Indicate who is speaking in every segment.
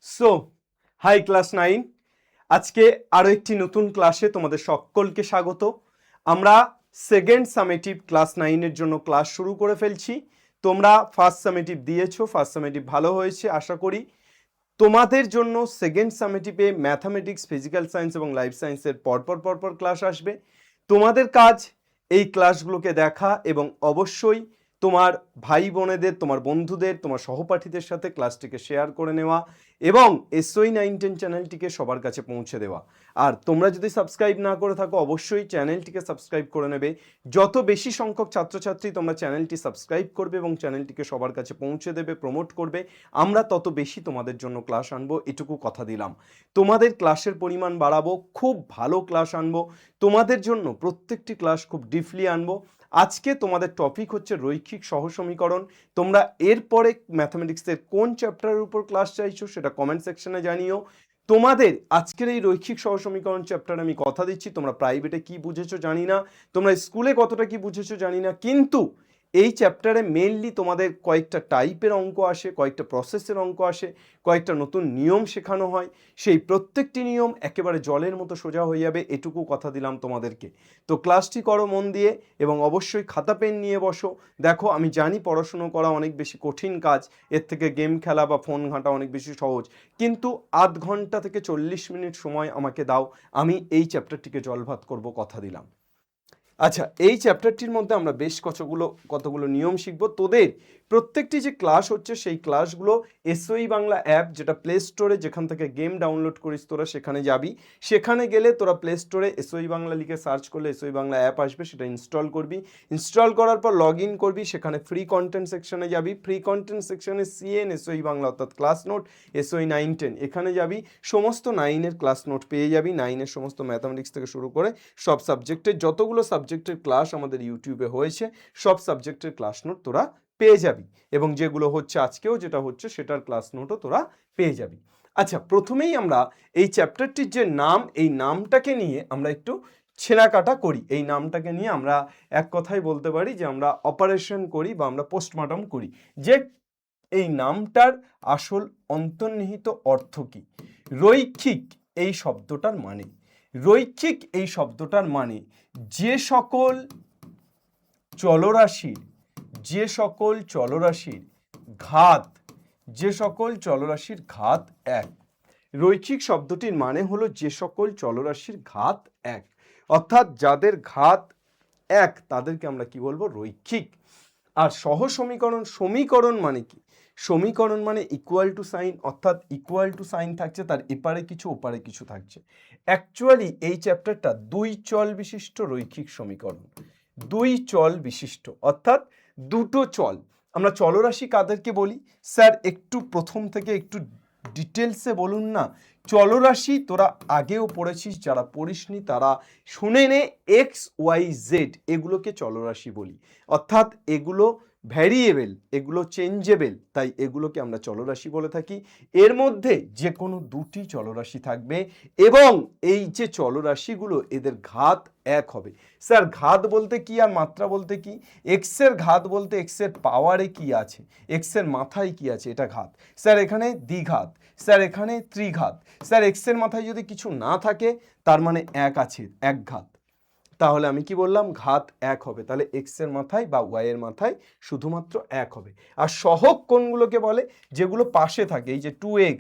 Speaker 1: So high class 9, আজকে আরো একটি নতুন ক্লাসে তোমাদের সকলকে স্বাগত। আমরা সেকেন্ড সামেটিভ ক্লাস 9 এর জন্য ক্লাস শুরু করে ফেলছি। তোমরা ফার্স্ট সামেটিভ দিয়েছো, ফার্স্ট সামেটিভ ভালো হয়েছে আশা করি। তোমাদের জন্য সেকেন্ড সামেটিভে ম্যাথামেটিক্স, ফিজিক্যাল সায়েন্স এবং লাইফ সায়েন্সের পরপর ক্লাস আসবে। তোমাদের কাজ এই ক্লাসগুলোকে দেখা এবং অবশ্যই তোমার ভাই বোনেদের, তোমার বন্ধুদের, তোমার সহপাঠীদের সাথে ক্লাসটিকে শেয়ার করে নেওয়া এবং SOE 910 চ্যানেলটিকে সবার কাছে পৌঁছে দেওয়া। আর তোমরা যদি সাবস্ক্রাইব না করে থাকো অবশ্যই চ্যানেলটিকে সাবস্ক্রাইব করে নেবে। যত বেশি সংখ্যক ছাত্রছাত্রী তোমরা চ্যানেলটি সাবস্ক্রাইব করবে এবং চ্যানেলটিকে সবার কাছে পৌঁছে দেবে, প্রমোট করবে, আমরা তত বেশি তোমাদের জন্য ক্লাস আনবো, এটুকু কথা দিলাম। তোমাদের ক্লাসের পরিমাণ বাড়াবো, খুব ভালো ক্লাস আনবো তোমাদের জন্য, প্রত্যেকটি ক্লাস খুব ডিপলি আনবো। আজকে তোমাদের টপিক হচ্ছে রৈখিক সহসমীকরণ। তোমরা এরপরে ম্যাথামেটিক্সের কোন চ্যাপ্টারের উপর ক্লাস চাইছো সেটা কমেন্ট সেকশনে জানিও। তোমাদের আজকের এই রৈখিক সহসমীকরণ চ্যাপ্টারে আমি কথা দিচ্ছি, তোমরা প্রাইভেটে কি বুঝেছো জানি না, তোমরা স্কুলে কতটা কি বুঝেছো জানি না, কিন্তু এই চ্যাপ্টারে মেইনলি তোমাদের কয়েকটা টাইপের অঙ্ক আসে, কয়েকটা প্রসেসের অঙ্ক আসে, কয়েকটা নতুন নিয়ম শেখানো হয়। সেই প্রত্যেকটি নিয়ম একেবারে জলের মতো সোজা হয়ে যাবে, এটুকু কথা দিলাম তোমাদেরকে। তো ক্লাসটি করো মন দিয়ে এবং অবশ্যই খাতা পেন নিয়ে বসো। দেখো, আমি জানি পড়াশুনো করা অনেক বেশি কঠিন কাজ, এর থেকে গেম খেলা বা ফোন ঘাঁটা অনেক বেশি সহজ, কিন্তু আধ ঘন্টা থেকে 40 মিনিট সময় আমাকে দাও, আমি এই চ্যাপ্টারটিকে জলভাত করব, কথা দিলাম। আচ্ছা, এই চ্যাপ্টারটির মধ্যে আমরা বেশ কতগুলো নিয়ম শিখবো। তোদের প্রত্যেকটি যে ক্লাস হচ্ছে সেই ক্লাসগুলো SOE বাংলা অ্যাপ, যেটা প্লে স্টোরে, যেখান থেকে গেম ডাউনলোড করিস তোরা, সেখানে যাবি। সেখানে গেলে তোরা প্লে স্টোরে SOE বাংলা লিখে সার্চ করলে SOE বাংলা অ্যাপ আসবে, সেটা ইনস্টল করবি। ইনস্টল করার পর লগ ইন করবি, সেখানে ফ্রি কন্টেন্ট সেকশনে যাবি। ফ্রি কন্টেন্ট সেকশনে CN SOE বাংলা অর্থাৎ ক্লাস নোট SOE 910 এখানে যাবি, সমস্ত 9-এর ক্লাস নোট পেয়ে যাবি। 9-এর সমস্ত ম্যাথামেটিক্স থেকে শুরু করে সব সাবজেক্টের যতগুলো সাবজেক্টের ক্লাস আমাদের ইউটিউবে হয়েছে সব সাবজেক্টের ক্লাস নোট তোরা পেয়ে যাবি, এবং যেগুলো হচ্ছে আজকেও যেটা হচ্ছে সেটার ক্লাস নোটও তোরা পেয়ে যাবি। আচ্ছা, প্রথমেই আমরা এই চ্যাপ্টারটির যে নাম, এই নামটাকে নিয়ে আমরা একটু ছেঁড়াকাটা করি। এই নামটাকে নিয়ে আমরা এক কথাই বলতে পারি যে আমরা অপারেশন করি বা আমরা পোস্টমর্টম করি, যে এই নামটার আসল অন্তর্নিহিত অর্থ কি। রৈখিক এই শব্দটার মানে, রৈখিক এই শব্দটার মানে যে সকল চলরাশির ঘাত, এক। রৈখিক শব্দটির মানে হলো যে সকল চলরাশির ঘাত এক, অর্থাৎ যাদের ঘাত এক তাদেরকে আমরা কি বলবো, রৈখিক। আর সমীকরণ মানে কি? সমীকরণ মানে ইকুয়াল টু সাইন, অর্থাৎ ইকুয়াল টু সাইন থাকছে, তার এপারে কিছু ওপারে কিছু থাকছে। অ্যাকচুয়ালি এই চ্যাপ্টারটা দুই চল বিশিষ্ট রৈখিক সমীকরণ, দুই চল বিশিষ্ট, অর্থাৎ দুটো চল। আমরা চলরাশি কাদেরকে বলি স্যার, একটু প্রথম থেকে একটু ডিটেলসে বলুন না। চলরাশি তোরা আগেও পড়েছিস, যারা পড়িসনি তারা শুনে নে। XYZ এগুলোকে চলরাশি বলি, অর্থাৎ এগুলো ভ্যারিয়েবল, এগুলো চেঞ্জেবল, তাই এগুলোকে আমরা চলরাশি বলে থাকি। এর মধ্যে যে কোনো দুটি চলরাশি থাকবে এবং এই যে চলরাশিগুলো এদের ঘাত এক হবে। স্যার ঘাত বলতে কি আর মাত্রা বলতে কি? এক্সের ঘাত বলতে এক্সের পাওয়ারে কি আছে, এক্সের মাথায় কি আছে, এটা ঘাত। স্যার এখানে দ্বিঘাত, স্যার এখানে ত্রিঘাত। স্যার এক্সের মাথায় যদি কিছু না থাকে তার মানে এক আছে, এক ঘাত। তাহলে আমি কি বললাম, ঘাত এক হবে। তাহলে এক্স এর মাথায় বা ওয়াই এর মাথায় শুধুমাত্র এক হবে। আর সহগ কোনগুলোকে বলে? যেগুলো পাশে থাকে, এই যে 2x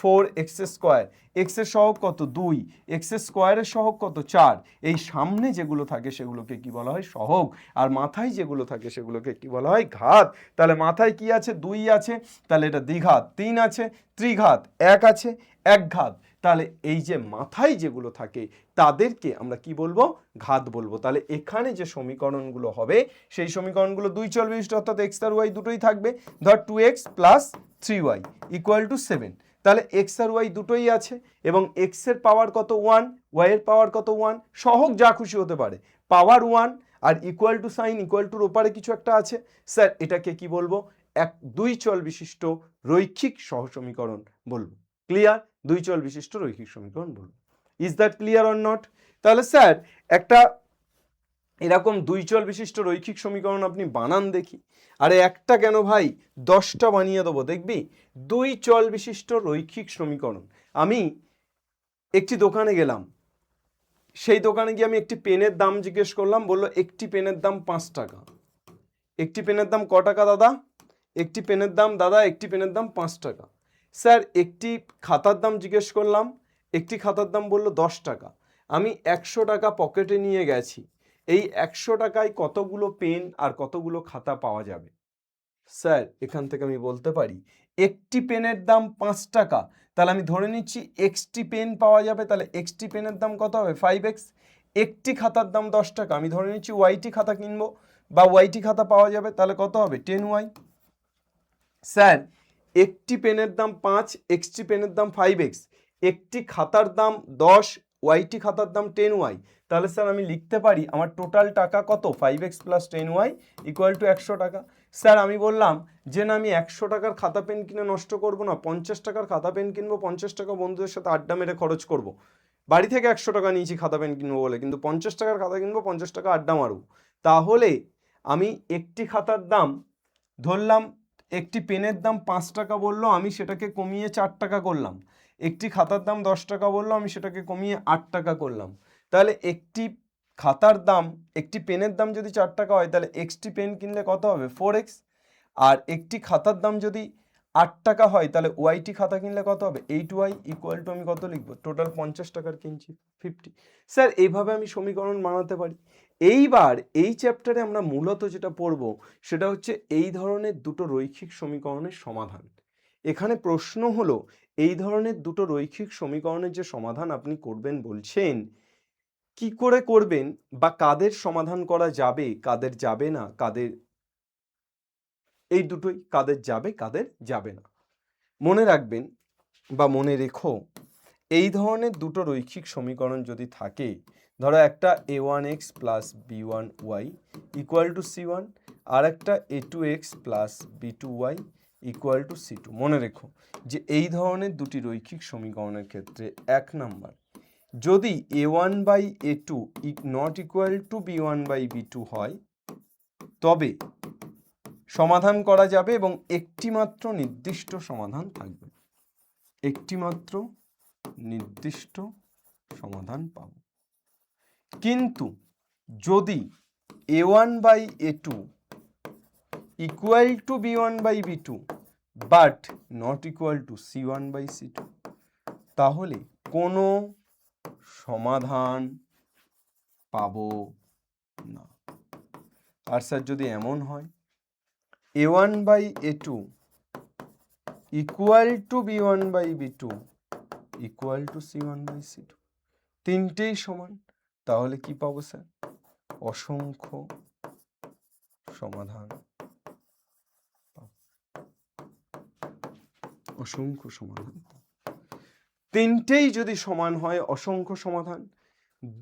Speaker 1: 4x স্কোয়ার, এক্স এর সহগ কত 2, এক্স স্কোয়ারের সহগ কত 4, এই সামনে যেগুলো থাকে সেগুলোকে কি বলা হয়, সহগ। আর মাথায় যেগুলো থাকে সেগুলোকে কি বলা হয়, ঘাত। তাহলে মাথায় কি আছে, 2 আছে, তাহলে এটা দ্বিঘাত। 3 আছে, ত্রিঘাত। 1 আছে, এক ঘাত। তাহলে এই যে মাথায় যেগুলো থাকে তাদেরকে আমরা কি বলবো, ঘাত বলবো। তাহলে এখানে যে সমীকরণগুলো হবে সেই সমীকরণগুলো দুই চল বিশিষ্ট, অর্থাৎ এক্স আর ওয়াই দুটোই থাকবে। ধর 2x plus 3y equal to 7। তাহলে এক্স আর ওয়াই দুটোই আছে এবং এক্স এর পাওয়ার কত 1, ওয়াই এর পাওয়ার কত 1, সহগ যা খুশি হতে পারে, পাওয়ার 1। আর ইকুয়াল টু সাইন, ইকুয়াল টুর ওপারে কিছু একটা আছে। স্যার এটাকে কি বলবো, দুই চল বিশিষ্ট রৈখিক সহসমীকরণ বলবো। ক্লিয়ার? দুই চল বিশিষ্ট রৈখিক সমীকরণ বলবো। Is that clear or not? তাহলে স্যার একটা এরকম দুই চল বিশিষ্ট রৈখিক সমীকরণ আপনি বানান দেখি। আরে একটা কেন ভাই, 10টা বানিয়ে দেবো, দেখবি। দুই চল বিশিষ্ট রৈখিক সমীকরণ। আমি একটি দোকানে গেলাম, সেই দোকানে গিয়ে আমি একটি পেনের দাম জিজ্ঞেস করলাম, বললো একটি পেনের দাম 5 টাকা। একটি পেনের দাম ক টাকা দাদা? একটি পেনের দাম দাদা, একটি পেনের দাম 5 টাকা। স্যার একটি খাতার দাম জিজ্ঞেস করলাম, একটি খাতার দাম বললো 10 টাকা। আমি 100 টাকা পকেটে নিয়ে গেছি, এই 100 টাকায় কতগুলো পেন আর কতগুলো খাতা পাওয়া যাবে? স্যার এখান থেকে আমি বলতে পারি একটি পেনের দাম 5 টাকা, তাহলে আমি ধরে নিচ্ছি এক্সটি পেন পাওয়া যাবে, তাহলে এক্সটি পেনের দাম কত হবে? 5x। একটি খাতার দাম 10 টাকা, আমি ধরে নিচ্ছি ওয়াইটি খাতা কিনবো বা ওয়াইটি খাতা পাওয়া যাবে, তাহলে কত হবে? 10y। স্যার একটি পেনের দাম 5, এক্সটি পেনের দাম 5x, একটি খাতার দাম 10, ওয়াইটি খাতার দাম 10y, তাহলে স্যার আমি লিখতে পারি আমার টোটাল টাকা কত? 5x + 10y = 100 টাকা। স্যার আমি বললাম যে না, আমি 100 টাকার খাতা পেন কিনে নষ্ট করব না, 50 টাকার খাতা পেন কিনবো, 50 টাকা বন্ধুদের সাথে আড্ডা মেরে খরচ করব। বাড়ি থেকে 100 টাকা নিয়েছি খাতা পেন কিনবো বলে, কিন্তু 50 টাকার খাতা কিনবো, 50 টাকা আড্ডা মারব। তাহলে আমি একটি খাতার দাম ধরলাম, একটি পেনের দাম 5 টাকা বললো, আমি সেটাকে কমিয়ে 4 টাকা করলাম। একটি খাতার দাম 10 টাকা বললো, আমি সেটাকে কমিয়ে 8 টাকা করলাম। তাহলে একটি খাতার দাম, একটি পেনের দাম যদি 4 টাকা হয়, তাহলে এক্সটি পেন কিনলে কত হবে? 4x। আর একটি খাতার দাম যদি 8 টাকা হয়, তাহলে ওয়াইটি খাতা কিনলে কত হবে? 8y = আমি কত লিখবো? টোটাল 50 টাকার কিনছি, 50। স্যার এইভাবে আমি সমীকরণ বানাতে পারি। এইবার এই চ্যাপ্টারে আমরা মূলত যেটা পড়ব সেটা হচ্ছে এই ধরনের দুটো রৈখিক সমীকরণের সমাধান। এখানে প্রশ্ন হলো, এই ধরনের দুটো রৈখিক সমীকরণের যে সমাধান আপনি করবেন বলছেন, কি করে করবেন বা কাদের সমাধান করা যাবে, কাদের যাবে না, কাদের, এই দুটোই, কাদের যাবে কাদের যাবে না। মনে রাখবেন বা মনে রেখো, এই ধরনের দুটো রৈখিক সমীকরণ যদি থাকে, ধরো একটা a1x + b1y = c1, আর একটা a2x + b2y = c2। মনে রেখো যে এই ধরনের দুটি রৈখিক সমীকরণের ক্ষেত্রে 1 নাম্বার, যদি a1/a2 ≠ b1/b2 হয়, তবে সমাধান করা যাবে এবং একটি মাত্র নির্দিষ্ট সমাধান থাকবে, একটি মাত্র নির্দিষ্ট সমাধান পাব। কিন্তু যদি a1/a2 = b1/b2 but not equal to c1/c2, তাহলে কোনো সমাধান পাবো না। আর স্যার যদি এমন হয় a1/a2 = b1/b2 = c1/c2, তিনটেই সমান, তাহলে কি পাবো স্যার? অসংখ্য সমাধান, অসংখ্য সমাধান। তিনটেই যদি সমান হয়, অসংখ্য সমাধান।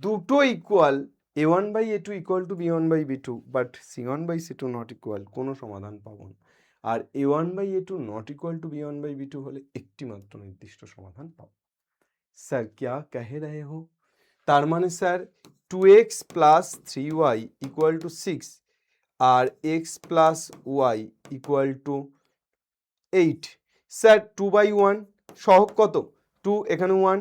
Speaker 1: দুটো equal, a1/a2 = b1/b2 but c1/c2 not equal, কোনো সমাধান পাবো না। আর a1/a2 not equal to b1/b2 হলে একটি মাত্র নির্দিষ্ট সমাধান পাবো। স্যার क्या कह रहे हो? তার মানে স্যার 2x + 3y = 6 আর x + y = 8। স্যার 2/1 সহগ কত? 2, এখানে 1,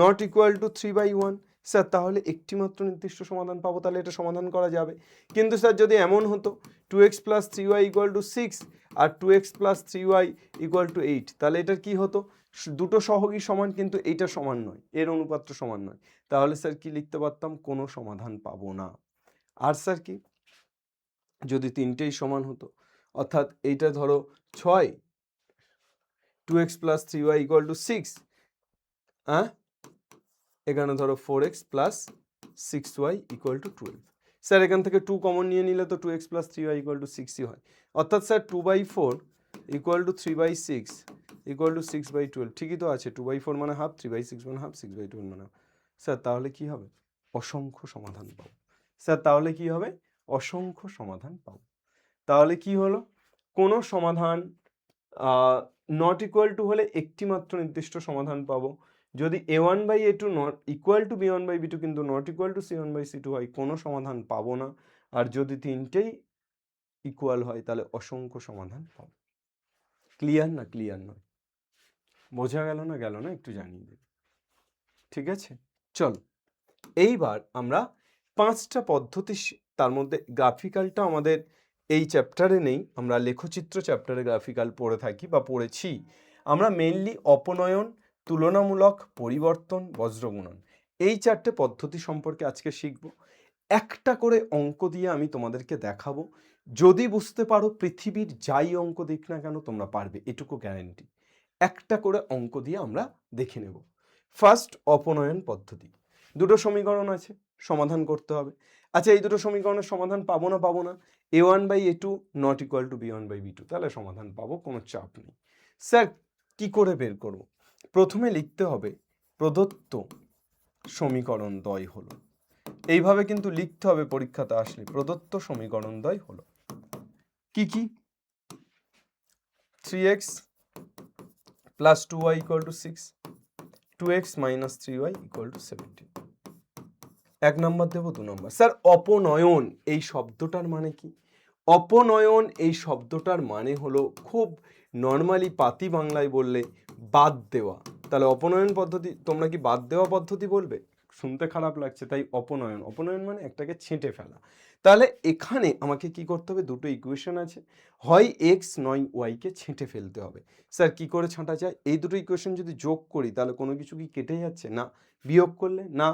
Speaker 1: নট ইকুয়াল টু 3/1। স্যার তাহলে একটি মাত্র নির্দিষ্ট সমাধান পাবো, তাহলে এটা সমাধান করা যাবে। কিন্তু স্যার যদি এমন হতো 2x + 3y = 6 আর 2x + 3y = 8, তাহলে এটার কি হতো? দুটো সহগই সমান, কিন্তু এইটা সমান নয়, এর অনুপাতটা সমান নয়। তাহলে স্যার কি লিখতে পারতাম? কোনো সমাধান পাবো না। আর স্যার কি, যদি তিনটেই সমান হতো, অর্থাৎ এইটা ধরো 6, 2x + 3y = 6, এখানে ধরো 4x + 6y = 12। স্যার এখান থেকে 2 কমন নিয়ে নিলে তো 2x + 3y = 6ই হয়। অর্থাৎ স্যার 2/4 = 3/6 = 6/12। ঠিকই তো আছে, 2/4 মানে হাফ, 3/6 মানে হাফ, 6/12 মানে হাফ। স্যার তাহলে কি হবে? অসংখ্য সমাধান পাবো। স্যার তাহলে কি হবে? অসংখ্য সমাধান পাবো। তাহলে কি হলো? কোনো সমাধান নট ইকুয়াল টু হলে একটি মাত্র নির্দিষ্ট সমাধান পাবো, যদি a1/a2 not equal to b1/b2 কিন্তু নট ইকুয়াল টু c1/c2 হয়, কোনো সমাধান পাবো না। আর যদি তিনটেই ইকুয়াল হয় তাহলে অসংখ্য সমাধান পাবো। ক্লিয়ার না ক্লিয়ার নয়? বোঝা গেল না গেল না একটু জানিয়ে দেবে, ঠিক আছে? চল এইবার আমরা 5টা পদ্ধতি, তার মধ্যে গ্রাফিক্যালটা আমাদের এই চ্যাপ্টারে নেই, আমরা লেখচিত্র চ্যাপ্টারে গ্রাফিক্যাল পড়ে থাকি বা পড়েছি। আমরা মেইনলি অপনয়ন, তুলনামূলক, পরিবর্তন, বজ্রগুণন, এই 4টে পদ্ধতি সম্পর্কে আজকে শিখব। একটা করে অঙ্ক দিয়ে আমি তোমাদেরকে দেখাবো। যদি বুঝতে পারো পৃথিবীর যাই অঙ্ক দিক না কেন তোমরা পারবে, এটুকু গ্যারান্টি। একটা করে অঙ্ক দিয়ে আমরা দেখে নেব। ফার্স্ট, অপনয়ন পদ্ধতি। দুটো সমীকরণ আছে, সমাধান করতে হবে। আচ্ছা, এই দুটো সমীকরণের সমাধান পাবো না? a1/a2 not equal to b1/b2, তাহলে সমাধান পাবো, কোনো চাপ নেই। স্যার কি করে বের করব? প্রথমে লিখতে হবে প্রদত্ত সমীকরণ দ্বয় হলো, এইভাবে কিন্তু লিখতে হবে পরীক্ষাতে আসলে, প্রদত্ত সমীকরণ দ্বয় হলো কি কি? 3x plus 2y equal two 6, 2x minus 3y equal to 17। 1 নম্বর দেবো, 2 নম্বর। স্যার অপনয়ন এই শব্দটার মানে কি? অপনয়ন এই শব্দটার মানে হলো, খুব নর্মালি পাতি বাংলায় বললে বাদ দেওয়া। তাহলে অপনয়ন পদ্ধতি, তোমরা কি বাদ দেওয়া পদ্ধতি বলবে? শুনতে খারাপ লাগছে, তাই অপনয়ন। অপনয়ন মানে একটাকে ছেঁটে ফেলা। তাহলে এখানে আমাকে কি করতে হবে? দুটো ইকুয়েশন আছে, হয় এক্স নয় ওয়াইকে ছেঁটে ফেলতে হবে। স্যার কি করে ছাঁটা যায়? এই দুটো ইকুয়েশন যদি যোগ করি তাহলে কোনো কিছু কি কেটে যাচ্ছে? না। বিয়োগ করলে? না।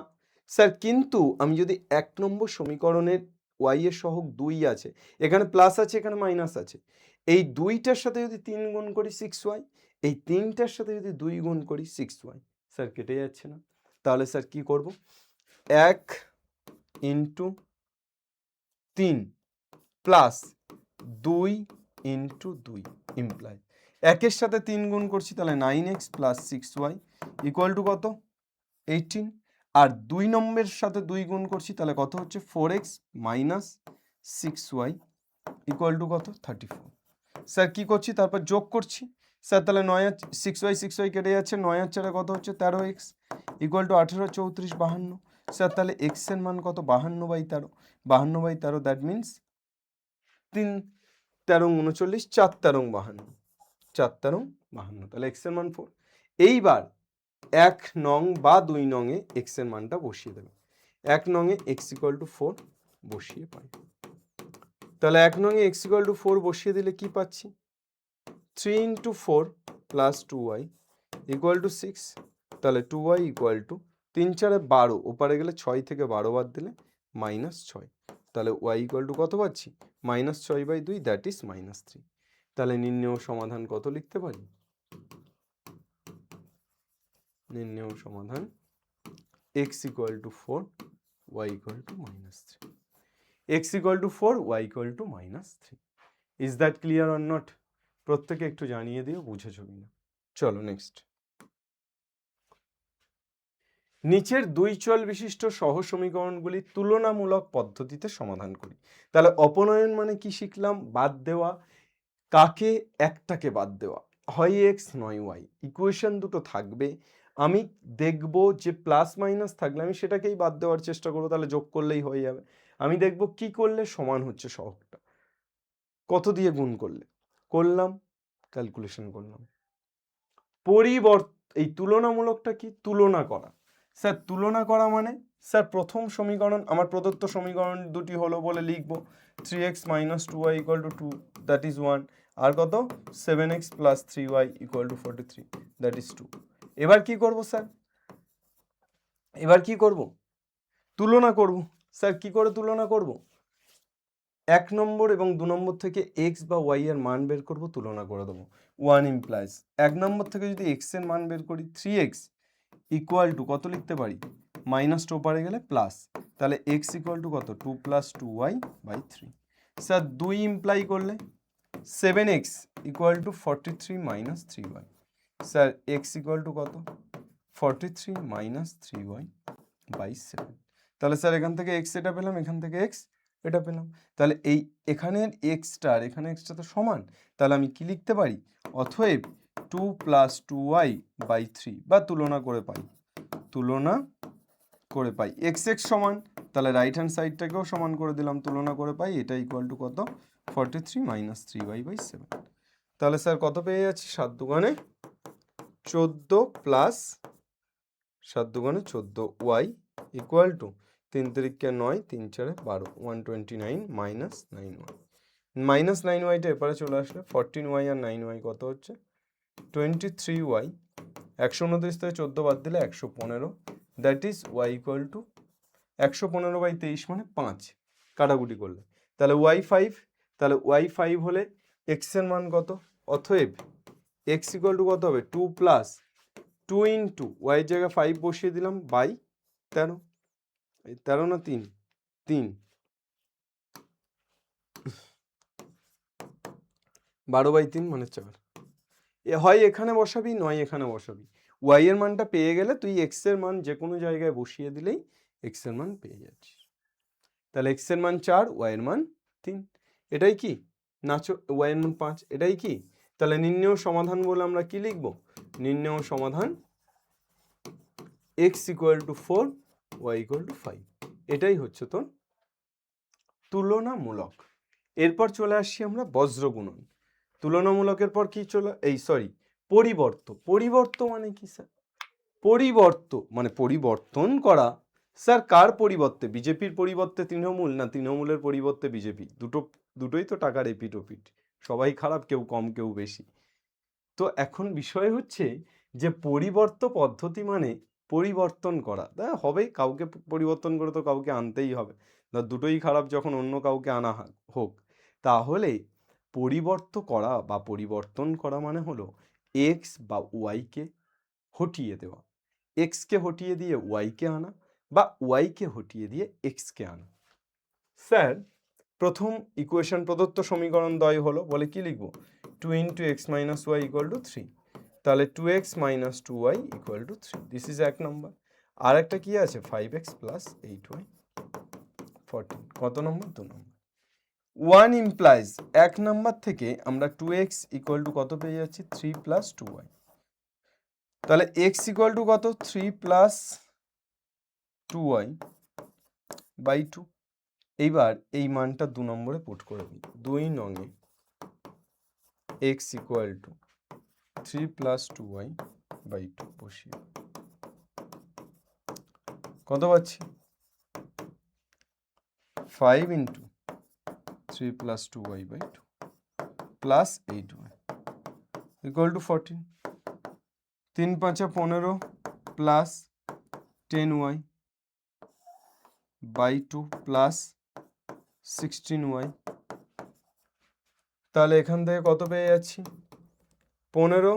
Speaker 1: স্যার কিন্তু আমি যদি 1 নম্বর সমীকরণের ওয়াই এর সহগ 2 আছে, এখানে প্লাস আছে এখানে মাইনাস আছে, এই 2টার সাথে যদি 3 গুণ করি 6y, এই 3টার সাথে যদি 2 গুণ করি 6y, স্যার কেটে যাচ্ছে না। তাহলে স্যার কি করব? 1 ইন্টু 3 প্লাস 2 ইন্টু 2 ইমপ্লাই 1-এর সাথে 3 গুণ করছি, তাহলে 9x plus 6y equal to কত? 18। আর 2 নম্বরের সাথে 2 গুণ করছি, তাহলে কত হচ্ছে? 4x minus 6y equal to কত? 34। স্যার কি করছি? তারপর যোগ করছি। স্যার তাহলে 9 আর 6y কেটে যাচ্ছে, 9 আর 4 কত হচ্ছে? 13x equal to 18, 34, 52। স্যার তাহলে x এর মান কত? 52/13, 52/13, দ্যাট মিনস 3 13 39, 4 13 52, 4 13 52, তাহলে x এর মান 4। এইবার 1 নং বা 2 নংয়ে x এর মানটা বসিয়ে দেবে। 1 নংয়ে x ইকুয়াল টু 4 বসিয়ে পাই। তাহলে 1 নংয়ে x ইকুয়াল টু 4 বসিয়ে দিলে কি পাচ্ছি? 3 into 4 plus 2y equal two 6, তাহলে 2y ইকুয়াল টু 3 4 12, ওপারে গেলে 6 থেকে 12 বাদ দিলে মাইনাস 6, তাহলে y ইকুয়াল টু কত পাচ্ছি? Minus 6/2, that is minus 3। তাহলে নির্ণেয় সমাধান কত লিখতে পারি? নির্ণেয় সমাধান x equal two 4, y equal to minus 3। x equal two 4, y equal to minus 3। Is that clear or not? প্রত্যেকে একটু জানিয়ে দিও বুঝেছো কিনা। চলো নেক্সট। নিচের 2 চল বিশিষ্ট সহ সমীকরণগুলি তুলনামূলক পদ্ধতিতে সমাধান করি। তাহলে অপনয়ন মানে কি শিখলাম? বাদ দেওয়া। কাকে? একটাকে বাদ দেওয়া, হয় এক্স নয় ওয়াই। ইকুয়েশন দুটো থাকবে, আমি দেখব যে প্লাস মাইনাস থাকলে আমি সেটাকেই বাদ দেওয়ার চেষ্টা করবো, তাহলে যোগ করলেই হয়ে যাবে। আমি দেখব কি করলে সমান হচ্ছে সহগটা, কত দিয়ে গুণ করলে, করলাম, ক্যালকুলেশন করলাম। এই তুলনামূলকটা কি? তুলনা করা। স্যার তুলনা করা মানে? স্যার প্রথম সমীকরণ, আমার প্রদত্ত সমীকরণ দুটি হলো বলে লিখবো 3x minus 2y equal to 2, that is 1। আর কত? 7x plus 3y equal to 43, that is 2। এবার কি করব স্যার? এবার কি করব? তুলনা করব। স্যার কি করে তুলনা করব? 1 নম্বর এবং 2 নম্বর থেকে x বা y এর মান বের করব, তুলনা করে দেবো। 1 ইমপ্লাইজ 1 নম্বর থেকে যদি x এর মান বের করি 3x ইকুয়াল টু কত লিখতে পারি? মাইনাস 2 পারে গেলে প্লাস, তাহলে x ইকুয়াল টু কত? 2 প্লাস 2y/3। স্যার 2 ইমপ্লাই করলে 7x equal to 43 minus 3y। Sir x equal to কত? 43 মাইনাস 3y/7। তাহলে স্যার এখান থেকে x এটা পেলাম, এখান থেকে x এটা পেলাম। তাহলে এখানের এক্সটা আর এখানে এক্সটা তো সমান, তাহলে আমি কি লিখতে পারি? অতএব 2 প্লাস 2y বাই 3 বা তুলনা করে পাই এক্স এক্স সমান, তাহলে রাইট হ্যান্ড সাইডটাকেও সমান করে দিলাম, তুলনা করে পাই এটা ইকুয়াল টু কত 43 মাইনাস 3y বাই 7। তাহলে স্যার কত পেয়ে যাচ্ছি 7 দুগুণে 14 প্লাস 7 দুগুণে 14 y ইকুয়াল টু 3 তিরিকে 9 3 4 12 129 মাইনাস 9y। মাইনাস 9yটা এপারে চলে আসলে 14y আর 9y কত হচ্ছে 23y। 129 থেকে 14 বাদ দিলে 115, that is y equal to 115 by 23 মানে 5 কাটাকুটি করলে, তাহলে y5, তাহলে y5 হলে x এর মান কত, অতএব x ইকুয়াল টু কত হবে 2 প্লাস 2 ইন্টু y এর জায়গায় 5 বসিয়ে দিলাম বাই 13, 13 না 3 3 12 বাই 3 মানে 4, হয় এখানে বসাবি নয় এখানে বসাবি, y এর মানটা পেয়ে গেলে তুই x এর মান যে কোনো জায়গায় বসিয়ে দিলেই x এর মান পেয়ে যাচ্ছিস। তাহলে x এর মান 4, y এর মান 3, এটাই কি নাচো, y এর মান 5, এটাই কি। তাহলে নির্ণেয় সমাধান বলে আমরা কি লিখব, নির্ণেয় সমাধান x equal two 4 y equal two 5, এটাই হচ্ছে তোর তুলনামূলক। এরপর চলে আসছি আমরা বজ্র গুণন। তুলনামূলকের পর কি পরিবর্ত মানে কি স্যার, মানে পরিবর্তন করা। স্যার কার পরিবর্তে, বিজেপির পরিবর্তে তৃণমূল না তৃণমূলের পরিবর্তে বিজেপি, দুটোই তো টাকার এপিট ওপিট, সবাই খারাপ, কেউ কম কেউ বেশি। তো এখন বিষয় হচ্ছে যে পরিবর্ত পদ্ধতি মানে পরিবর্তন করা, হবে কাউকে পরিবর্তন করে তো কাউকে আনতেই হবে, দুটোই খারাপ যখন অন্য কাউকে আনা হোক, তাহলে পরিবর্ত করা বা পরিবর্তন করা মানে হলো এক্স বা ওয়াইকে হটিয়ে দেওয়া, এক্সকে হটিয়ে দিয়ে ওয়াইকে আনা বা ওয়াইকে হটিয়ে দিয়ে এক্সকে আনা। স্যার প্রথম ইকুয়েশন প্রদত্ত সমীকরণ দ্বয় হলো, বলে কি লিখবো 2 into x minus y equal to 3, তাহলে 2x minus 2y equal to 3, this is 1 number. আর একটা কি আছে 5x প্লাস 8y 14, কত নম্বর 2 নম্বর। 1 ইমপ্লাইজ 1 নম্বর থেকে আমরা 2x ইকুয়াল টু কত পেয়ে যাচ্ছি 3 প্লাস 2y, তাহলে x ইকুয়াল টু কত 3 প্লাস 2y বাই 2। এইবার এই মানটা 2 নম্বরে পুট করে দিই, 2 নঙে x equal to 3 plus 2y by 2 বসিয়ে কত পাচ্ছি 5 into 3 plus 2y by 2 plus 8y equal to 14, 3 5 15 plus 10y by 2 plus 16y, তাহলে এখান থেকে কত পেয়ে যাচ্ছি 15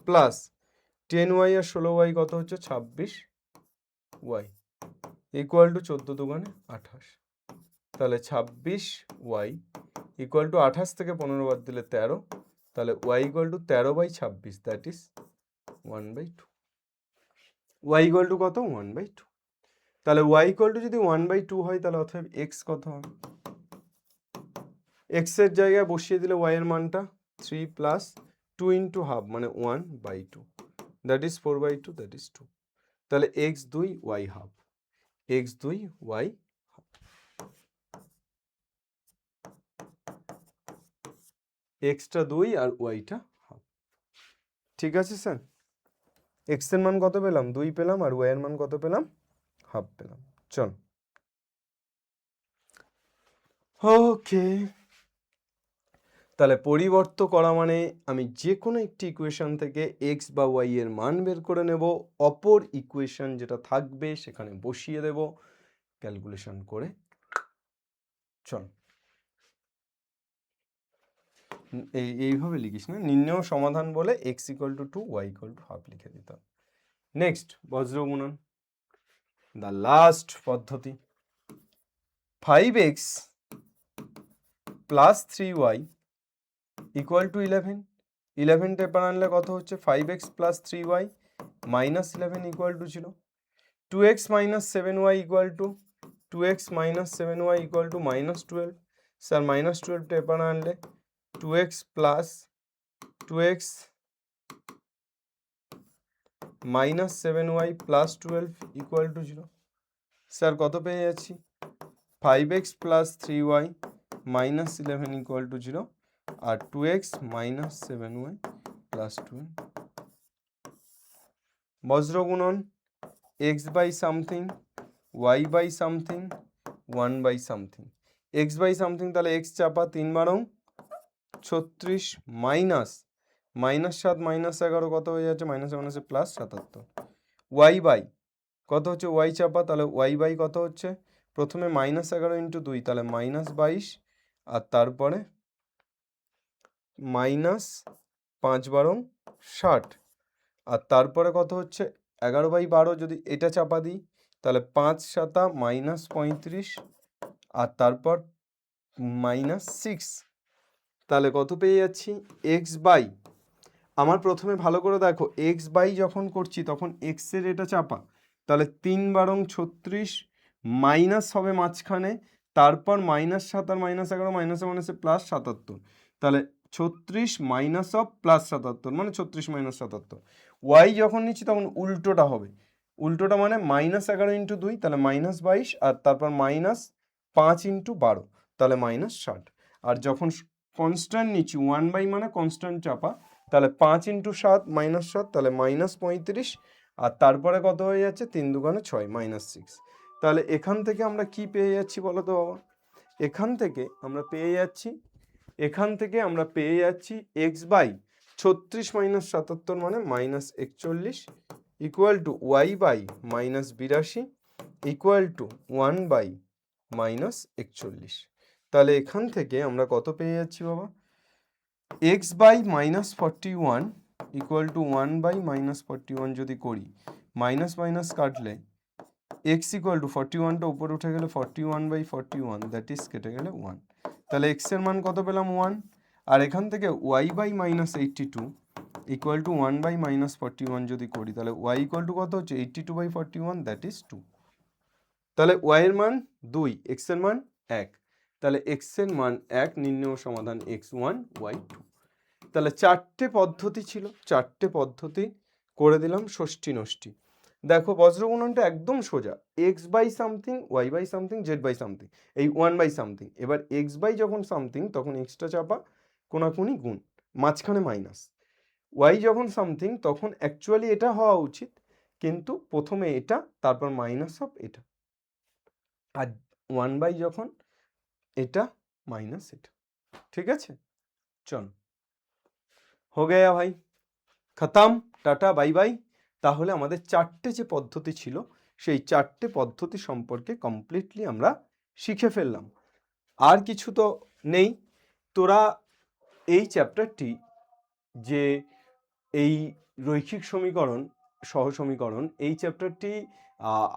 Speaker 1: প্লাস 10y আর 16y কত হচ্ছে 26y ইকুয়াল টু 14 দুগুণে 28, তাহলে 26y ইকুয়াল টু 28 থেকে 15 বাদ দিলে 13, তাহলে y equal to 13 by 26, that is 1/2, y equal to কত 1/2। তাহলে y ইকুয়াল টু যদি 1/2 হয় তাহলে অতএব x কত হবে, x এর জায়গায় বসিয়ে দিলে y এর মানটা 3 প্লাস 2 ইন্টু হাফ মানে 1/2, দ্যাট ইজ 4/2, দ্যাট ইজ 2, তাহলে x 2 y half, x 2 y half, extra 2 আর ওয়াইটা হাফ। ঠিক আছে স্যার, এক্স এর মান কত পেলাম 2 পেলাম আর ওয়াই এর মান কত পেলাম হাফ পেলাম। চল ওকে, তাহলে পরিবর্ত করা মানে আমি যে কোনো একটি ইকুয়েশন থেকে এক্স বা ওয়াই এর মান বের করে নেব, অপর ইকুয়েশন যেটা থাকবে সেখানে বসিয়ে দেব ক্যালকুলেশন করে। চল এইভাবে লিখিস না, নির্ণেয় সমাধান বলে x equal to 2 y equal to half লিখে দিতাম। নেক্সট বজ্র গুণন, দ্য লাস্ট পদ্ধতি, 5x plus 3y equal to 11, 11 টেপার আনলে কত হচ্ছে 5x plus 3y minus 11 equal to 0, 2x minus 7y equal to 2x minus 7y equal to minus 12, sir minus 12 টেপার আনলে 2x plus 2x minus 7y plus 12 equal to 0। Sir কত পেয়ে যাচ্ছি? 5x plus 3y minus 11 equal to 0 আর 2x minus 7y plus 12। বজ্র গুণন x by something, y by something, 1 by something. x by something তাহলে x চাপা 3 বারং 36 minus minus 7 minus 11 কত হয়ে যাচ্ছে? মাইনাস মাইনাসে প্লাস 77। y বাই কত হচ্ছে? y চাপা তাহলে y বাই কত হচ্ছে? প্রথমে মাইনাস 11 ইন্টু 2 তাহলে মাইনাস 22 আর তারপরে মাইনাস 5 বারং 60 আর তারপরে কত হচ্ছে? 11/12 যদি এটা চাপা দিই তাহলে 5 7 মাইনাস 35 আর তারপর মাইনাস 6। তাহলে কত পেয়ে যাচ্ছি? এক্স বাই, আমার প্রথমে ভালো করে দেখো, এক্স বাই যখন করছি তখন এক্সের এটা চাপা, তাহলে 3 বারং 36 মাইনাস হবে মাঝখানে, তারপর মাইনাস 7 আর মাইনাস 11 মাইনাসে মাইনাসে প্লাস 77, তাহলে 36 মাইনাস অফ প্লাস 77 মানে 36 মাইনাস 77। ওয়াই যখন নিচ্ছি তখন উল্টোটা হবে, উল্টোটা মানে মাইনাস 11 ইন্টু 2 তাহলে মাইনাস 22 আর তারপর মাইনাস 5 ইন্টু 12 তাহলে মাইনাস 60। আর যখন কনস্ট্যান্ট নিচ্ছি 1 বাই মানে কনস্ট্যান্ট চাপা, তাহলে 5 ইন্টু 7 মাইনাস 7 তাহলে মাইনাস 35 আর তারপরে কত হয়ে যাচ্ছে? 3 দুগুণে 6 মাইনাস 6। তাহলে এখান থেকে আমরা কি পেয়ে যাচ্ছি বলো তো বাবা? এখান থেকে আমরা পেয়ে যাচ্ছি এক্স বাই 36 মাইনাস 77 মানে minus 41 equal to y by minus 82 equal to 1 by minus 41। তাহলে এখান থেকে আমরা কত পেয়ে যাচ্ছি বাবা? X by minus 41 equal to 1 by minus 41 যদি করি, মাইনাস মাইনাস কাটলে এক্স ইকুয়াল টু 41টা উপরে উঠে গেলে 41 বাই 41 দ্যাট ইজ কেটে গেলে 1। তাহলে এক্সের মান কত পেলাম? 1। আর এখান থেকে y by minus 82 equal to 1 by minus 41 যদি করি তাহলে ওয়াই ইকুয়াল টু কত হচ্ছে? 82 বাই 41 দ্যাট ইজ 2। তাহলে ওয়াইয়ের মান 2, এক্সের মান 1, তাহলে এক্সের মান 1, নির্ণয় সমাধান x1 y2। তাহলে 4টে পদ্ধতি ছিল, 4টে পদ্ধতি করে দিলাম ষষ্ঠী নষ্টি। দেখো বজ্রগুণনটা একদম সোজা, x by something, y by something, z by something, এই 1 বাই সামথিং। এবার এক্স বাই যখন সামথিং তখন এক্সটা চাপা কোনাকুনি গুণ মাঝখানে মাইনাস, ওয়াই যখন সামথিং তখন অ্যাকচুয়ালি এটা হওয়া উচিত কিন্তু প্রথমে এটা তারপর মাইনাস অফ এটা, আর 1 বাই যখন এটা মাইনাস এটা। ঠিক আছে, চলো हो गया भाई, খতম, টাটা বাই বাই। তাহলে আমাদের 4টে যে পদ্ধতি ছিল সেই 4টে পদ্ধতি সম্পর্কে কমপ্লিটলি আমরা শিখে ফেললাম। আর কিছু তো নেই। তোরা এই চ্যাপ্টারটি যে এই রৈখিক সমীকরণ, সহসমীকরণ, এই চ্যাপ্টারটি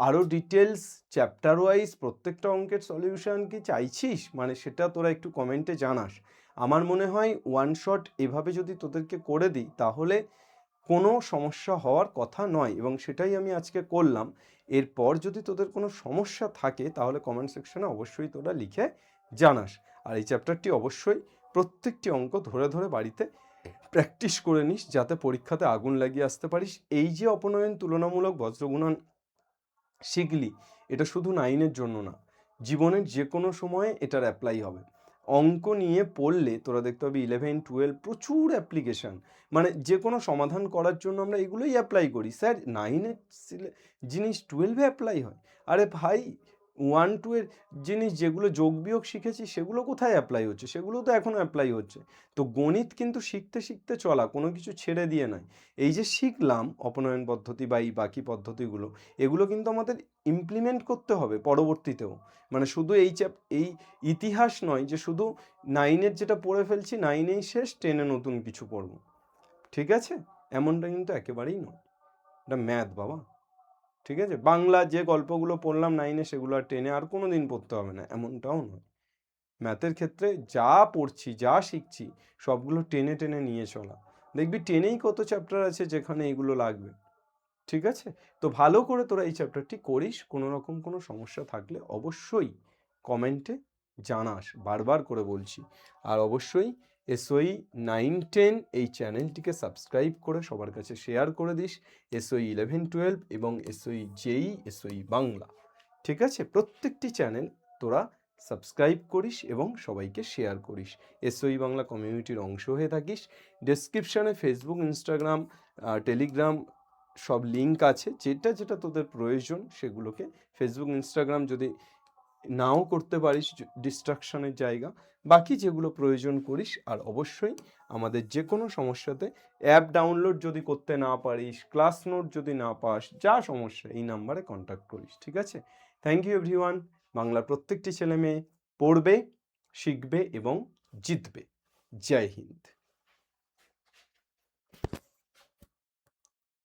Speaker 1: আরও ডিটেলস চ্যাপ্টার ওয়াইজ প্রত্যেকটা অঙ্কের সলিউশন কি চাইছিস, মানে সেটা তোরা একটু কমেন্টে জানাস। আমার মনে হয় ওয়ান শট এভাবে যদি তোদেরকে করে দিই তাহলে কোনো সমস্যা হওয়ার কথা নয়, এবং সেটাই আমি আজকে করলাম। এরপর যদি তোদের কোনো সমস্যা থাকে তাহলে কমেন্ট সেকশনে অবশ্যই তোরা লিখে জানাস। আর এই চ্যাপ্টারটি অবশ্যই প্রত্যেকটি অঙ্ক ধরে ধরে বাড়িতে প্র্যাকটিস করে নিস যাতে পরীক্ষাতে আগুন লাগিয়ে আসতে পারিস। এই যে অপনয়ন তুলনামূলক বজ্রগুণন শিখলি, এটা শুধু 9-এর জন্য না, জীবনের যে কোনো সময়ে এটার অ্যাপ্লাই হবে। অঙ্ক নিয়ে পড়লে তোরা দেখতে পাবি 11, 12 প্রচুর অ্যাপ্লিকেশান, মানে যে কোনো সমাধান করার জন্য আমরা এগুলোই অ্যাপ্লাই করি। স্যার 9-এর জিনিস 12-এ অ্যাপ্লাই হয়? আরে ভাই 1, 2 এর জিনিস যেগুলো যোগ বিয়োগ শিখেছি সেগুলো কোথায় অ্যাপ্লাই হচ্ছে? সেগুলো তো এখনও অ্যাপ্লাই হচ্ছে। তো গণিত কিন্তু শিখতে শিখতে চলা, কোনো কিছু ছেড়ে দিয়ে নয়। এই যে শিখলাম অপনয়ন পদ্ধতি বা এই বাকি পদ্ধতিগুলো, এগুলো কিন্তু আমাদের ইমপ্লিমেন্ট করতে হবে পরবর্তীতেও। মানে শুধু এই ইতিহাস নয় যে শুধু 9-এর যেটা পড়ে ফেলছি 9-এই শেষ, 10-এ নতুন কিছু পড়ব, ঠিক আছে? এমনটা কিন্তু একেবারেই নয়, এটা ম্যাথ বাবা। ঠিক আছে, বাংলা যে গল্পগুলো পড়লাম 9-এ সেগুলো আর 10-এ আর কোনো দিন পড়তে হবে না, এমনটাও নয়। ম্যাথের ক্ষেত্রে যা পড়ছি যা শিখছি সবগুলো টেনে টেনে নিয়ে চলা। দেখবি 10-এই কত চ্যাপ্টার আছে যেখানে এগুলো লাগবে। ঠিক আছে, তো ভালো করে তোরা এই চ্যাপ্টারটি করিস। কোনো রকম কোনো সমস্যা থাকলে অবশ্যই কমেন্টে জানাস, বারবার করে বলছি। আর অবশ্যই SOE 9-10 এই চ্যানেলটিকে সাবস্ক্রাইব করে সবার কাছে শেয়ার করে দিস। SOE 11-12 এবং SOE JEE, SOE বাংলা, ঠিক আছে? প্রত্যেকটি চ্যানেল তোরা সাবস্ক্রাইব করিস এবং সবাইকে শেয়ার করিস। SOE বাংলা কমিউনিটির অংশ হয়ে থাকিস। ডেসক্রিপশানে ফেসবুক, ইনস্টাগ্রাম, টেলিগ্রাম সব লিঙ্ক আছে। যেটা যেটা তোদের প্রয়োজন সেগুলোকে ফেসবুক, ইনস্টাগ্রাম যদি নাও করতে পারিস ডিস্ট্রাকশনের জায়গা, বাকি যেগুলো প্রয়োজন করিস। আর অবশ্যই আমাদের যে কোনো সমস্যাতে অ্যাপ ডাউনলোড যদি করতে না পারিস, ক্লাস নোট যদি না পাস, যা সমস্যা এই নাম্বারে কন্ট্যাক্ট করিস, ঠিক আছে? Thank you everyone. বাংলার প্রত্যেকটি ছেলে মেয়ে পড়বে, শিখবে এবং জিতবে। জয় হিন্দ।